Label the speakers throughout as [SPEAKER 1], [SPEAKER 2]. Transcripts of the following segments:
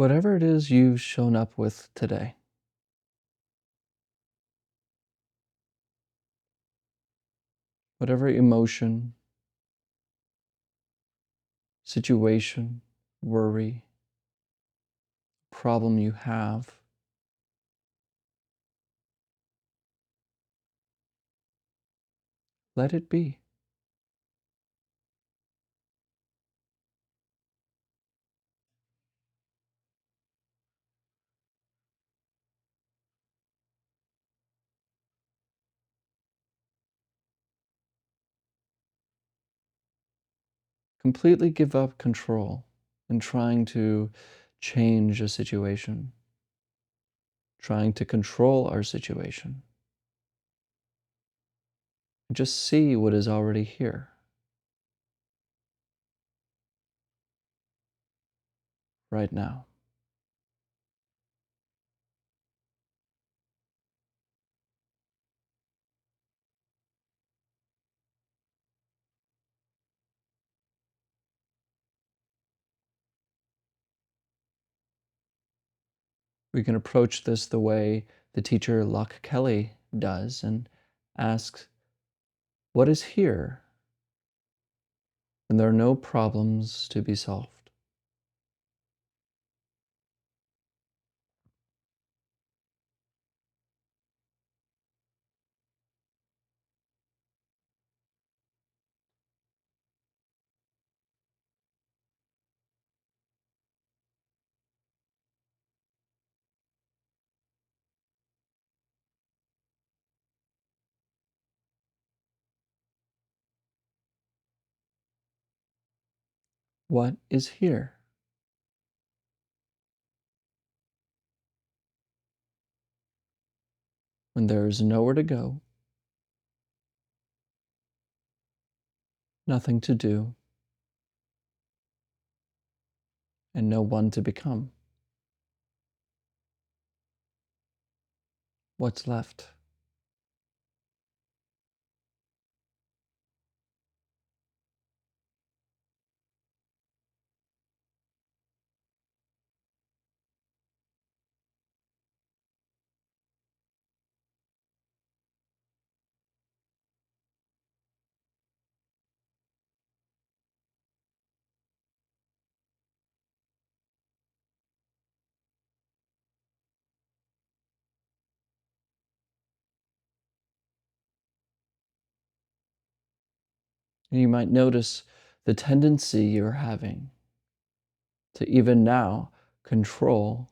[SPEAKER 1] Whatever it is you've shown up with today, whatever emotion, situation, worry, problem you have, let it be. Completely give up control in trying to change a situation, trying to control our situation. Just see what is already here, right now. We can approach this the way the teacher Locke Kelly does and ask, what is here when there are no problems to be solved? What is here? When there is nowhere to go, nothing to do, and no one to become. What's left? And you might notice the tendency you're having to even now control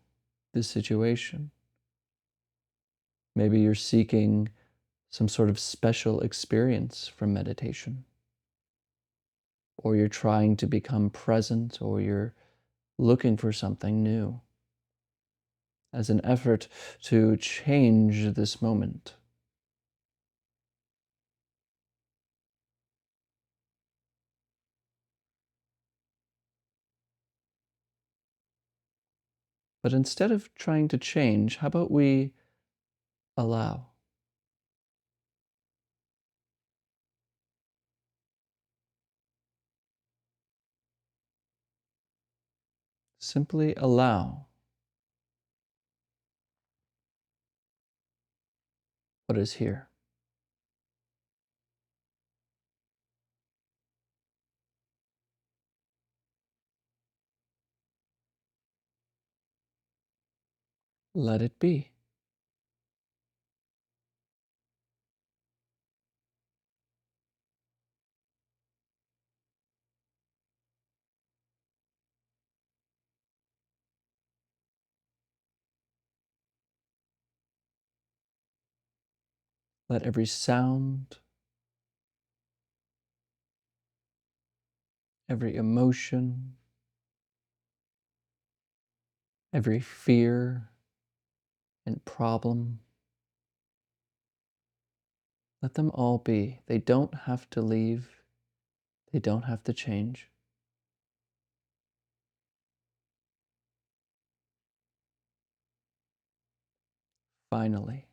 [SPEAKER 1] the situation. Maybe you're seeking some sort of special experience from meditation, or you're trying to become present, or you're looking for something new as an effort to change this moment. But instead of trying to change, how about we allow? Simply allow what is here. Let it be. Let every sound, every emotion, every fear and problem, let them all be. They don't have to leave. They don't have to change. Finally,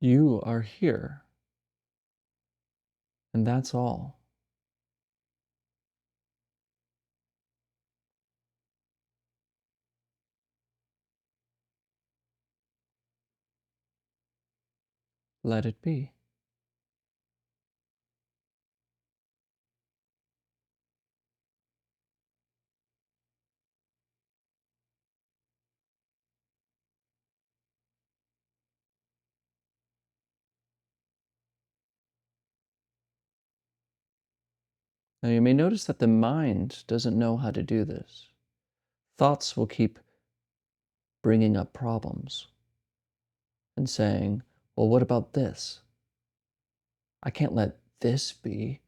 [SPEAKER 1] You are here, and that's all. Let it be. Now, you may notice that the mind doesn't know how to do this. Thoughts will keep bringing up problems and saying, well, what about this? I can't let this be.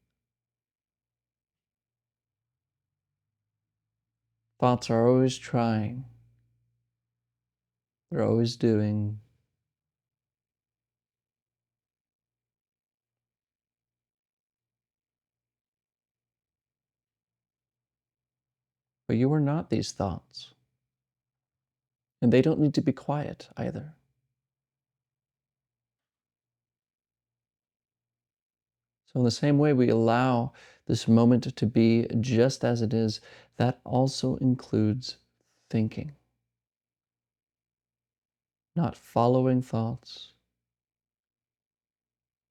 [SPEAKER 1] Thoughts are always trying, they're always doing. But you are not these thoughts. And they don't need to be quiet either. So, in the same way we allow this moment to be just as it is, that also includes thinking, not following thoughts,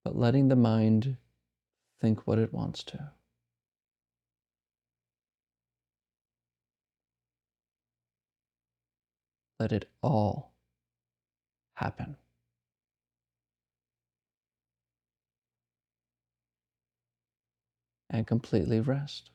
[SPEAKER 1] but letting the mind think what it wants to. Let it all happen. And completely rest.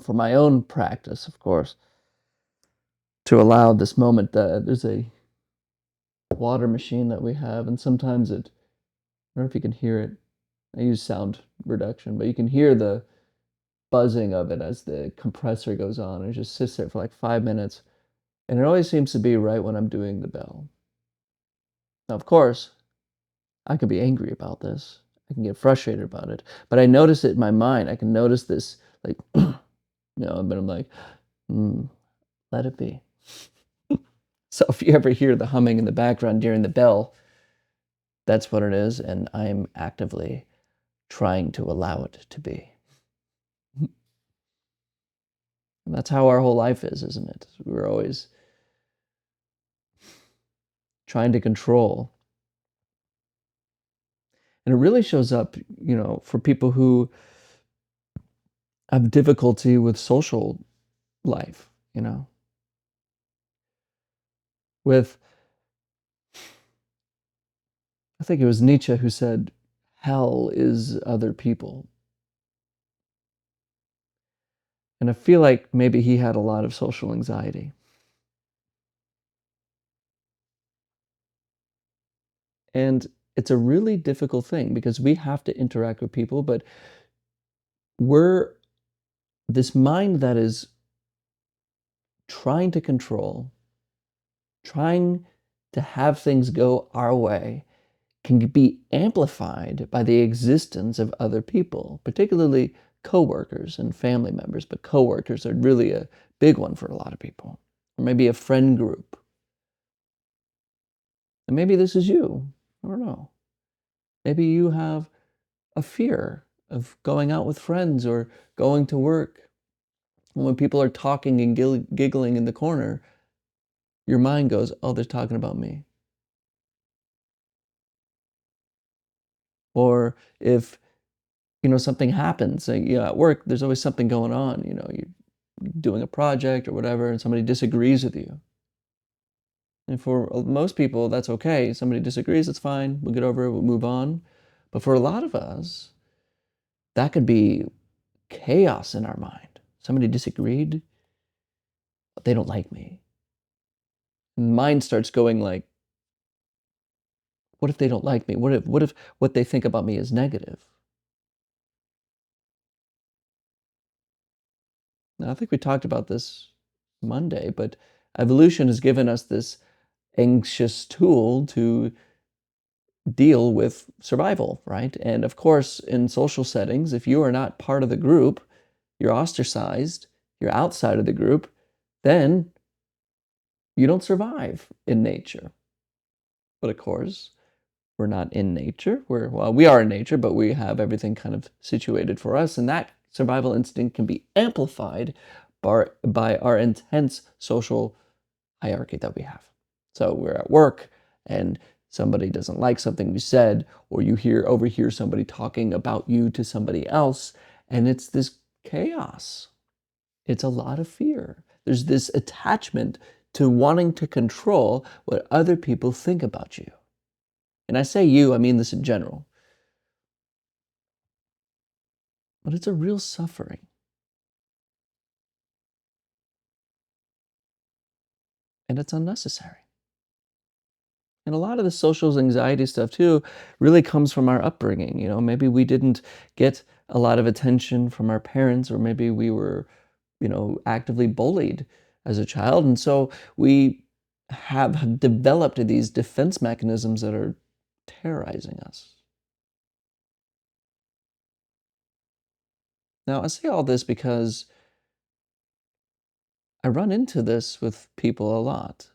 [SPEAKER 1] For my own practice, of course, to allow this moment, there's a water machine that we have, and sometimes I don't know if you can hear it. I use sound reduction, but you can hear the buzzing of it as the compressor goes on. It just sits there for like 5 minutes, and it always seems to be right when I'm doing the bell. Now, of course, I could be angry about this. I can get frustrated about it, but I notice it in my mind. I can notice this, like, but I'm like, mm, let it be. So if you ever hear the humming in the background during the bell, that's what it is, and I'm actively trying to allow it to be. And that's how our whole life is, isn't it? We're always trying to control. And it really shows up, for people who have difficulty with social life. with, I think it was Nietzsche who said, hell is other people. And I feel like maybe he had a lot of social anxiety. And it's a really difficult thing because we have to interact with people, but we're this mind that is trying to control, trying to have things go our way, can be amplified by the existence of other people, particularly coworkers and family members, but coworkers are really a big one for a lot of people. Or maybe a friend group. And maybe this is you. I don't know. Maybe you have a fear of going out with friends or going to work. And when people are talking and giggling in the corner, your mind goes, oh, they're talking about me. Or if something happens, at work, there's always something going on. You're doing a project or whatever, and somebody disagrees with you. And for most people, that's okay. Somebody disagrees, it's fine. We'll get over it, we'll move on. But for a lot of us, that could be chaos in our mind. Somebody disagreed, but they don't like me. And mind starts going like, what if they don't like me? What if what they think about me is negative? Now, I think we talked about this Monday, but evolution has given us this anxious tool to deal with survival, right? And of course, in social settings, if you are not part of the group, you're ostracized, you're outside of the group, then you don't survive in nature. But of course, we're not in nature. We are in nature, but we have everything kind of situated for us. And that survival instinct can be amplified by our intense social hierarchy that we have. So we're at work and somebody doesn't like something you said, or you overhear somebody talking about you to somebody else, and it's this chaos. It's a lot of fear. There's this attachment to wanting to control what other people think about you. And I say you, I mean this in general. But it's a real suffering. And it's unnecessary. And a lot of the social anxiety stuff too really comes from our upbringing. Maybe we didn't get a lot of attention from our parents, or maybe we were, actively bullied as a child. And so we have developed these defense mechanisms that are terrorizing us. Now, I say all this because I run into this with people a lot.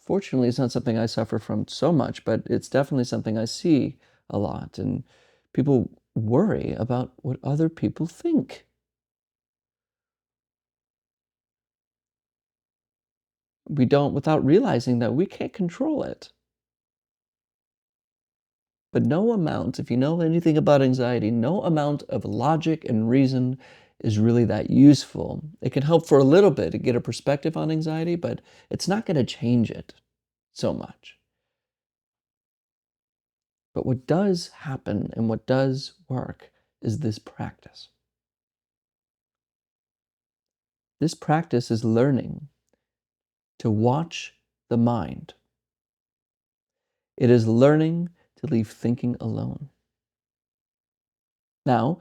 [SPEAKER 1] Fortunately, it's not something I suffer from so much, but it's definitely something I see a lot. And people worry about what other people think. We don't, without realizing that we can't control it. But no amount, if you know anything about anxiety, no amount of logic and reason is really that useful. It can help for a little bit to get a perspective on anxiety, but it's not going to change it so much. But what does happen and what does work is this practice. This practice is learning to watch the mind. It is learning to leave thinking alone. Now,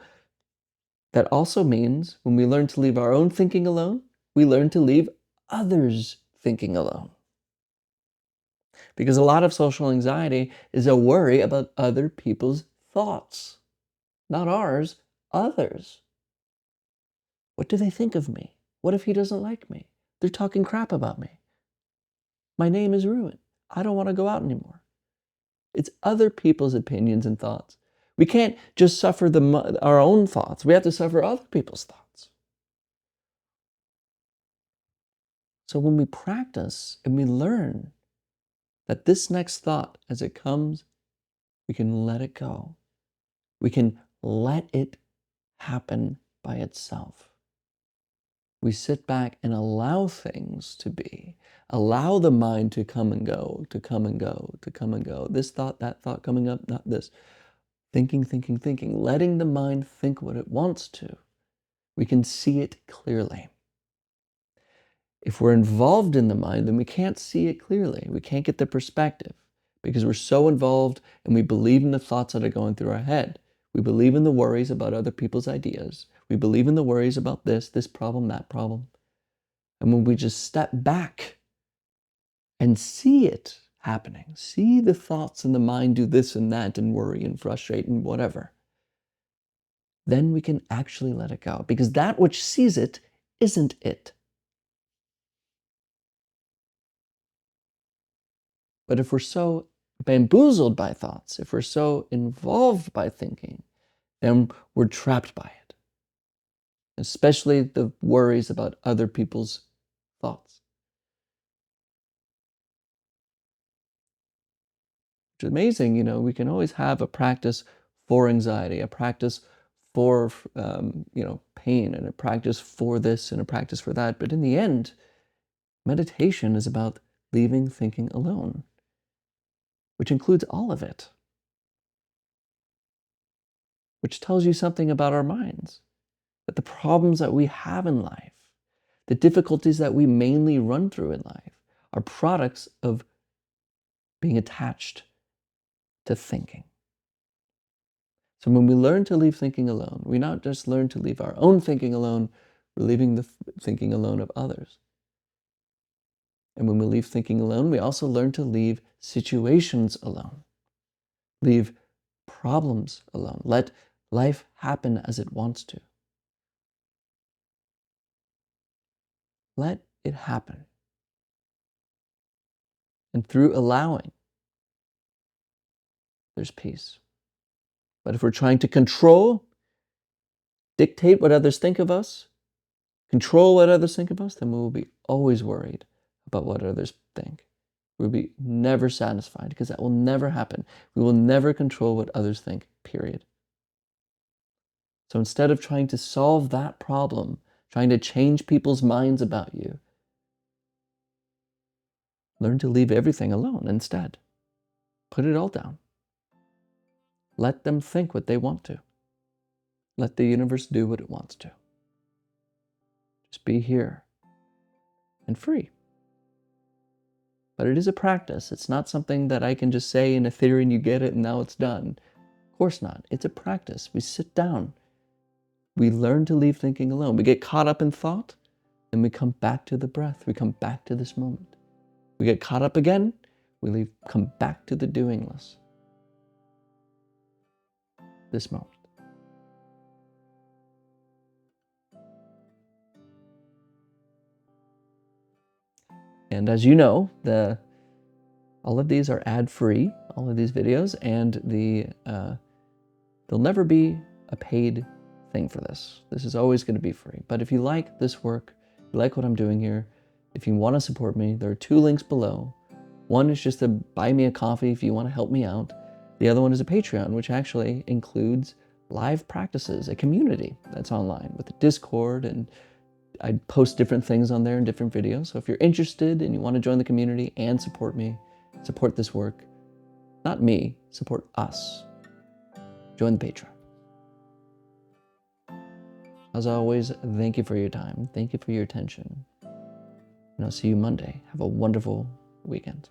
[SPEAKER 1] that also means when we learn to leave our own thinking alone, we learn to leave others' thinking alone. Because a lot of social anxiety is a worry about other people's thoughts, not ours, others. What do they think of me? What if he doesn't like me? They're talking crap about me. My name is ruined. I don't want to go out anymore. It's other people's opinions and thoughts. We can't just suffer our own thoughts. We have to suffer other people's thoughts. So when we practice and we learn that this next thought, as it comes, we can let it go. We can let it happen by itself. We sit back and allow things to be. Allow the mind to come and go, to come and go, to come and go. This thought, that thought coming up, not this. Thinking, thinking, thinking. Letting the mind think what it wants to. We can see it clearly. If we're involved in the mind, then we can't see it clearly. We can't get the perspective because we're so involved and we believe in the thoughts that are going through our head. We believe in the worries about other people's ideas. We believe in the worries about this problem, that problem. And when we just step back and see it happening, see the thoughts in the mind do this and that and worry and frustrate and whatever, then we can actually let it go because that which sees it isn't it. But if we're so bamboozled by thoughts, if we're so involved by thinking, then we're trapped by it, especially the worries about other people's thoughts. Which is amazing, we can always have a practice for anxiety, a practice for pain, and a practice for this and a practice for that. But in the end, meditation is about leaving thinking alone, which includes all of it, which tells you something about our minds, that the problems that we have in life, the difficulties that we mainly run through in life, are products of being attached to thinking. So when we learn to leave thinking alone, we not just learn to leave our own thinking alone, we're leaving the thinking alone of others. And when we leave thinking alone, we also learn to leave situations alone, leave problems alone, let life happen as it wants to. Let it happen. And through allowing, there's peace. But if we're trying to control, dictate what others think of us, control what others think of us, then we will be always worried about what others think. We'll be never satisfied because that will never happen. We will never control what others think, period. So instead of trying to solve that problem, trying to change people's minds about you, learn to leave everything alone instead. Put it all down. Let them think what they want to. Let the universe do what it wants to. Just be here and free. But it is a practice. It's not something that I can just say in a theory and you get it and now it's done. Of course not. It's a practice. We sit down. We learn to leave thinking alone. We get caught up in thought, then we come back to the breath. We come back to this moment. We get caught up again, we come back to the doingless. This moment. And as you know, all of these are ad-free, all of these videos, and there'll never be a paid thing for this. This is always going to be free. But if you like this work, you like what I'm doing here, if you want to support me, there are 2 links below. One is just to buy me a coffee if you want to help me out. The other one is a Patreon, which actually includes live practices, a community that's online with a Discord, and I post different things on there in different videos. So if you're interested and you want to join the community and support me, support this work, not me, support us, join the Patreon. As always, thank you for your time. Thank you for your attention. And I'll see you Monday. Have a wonderful weekend.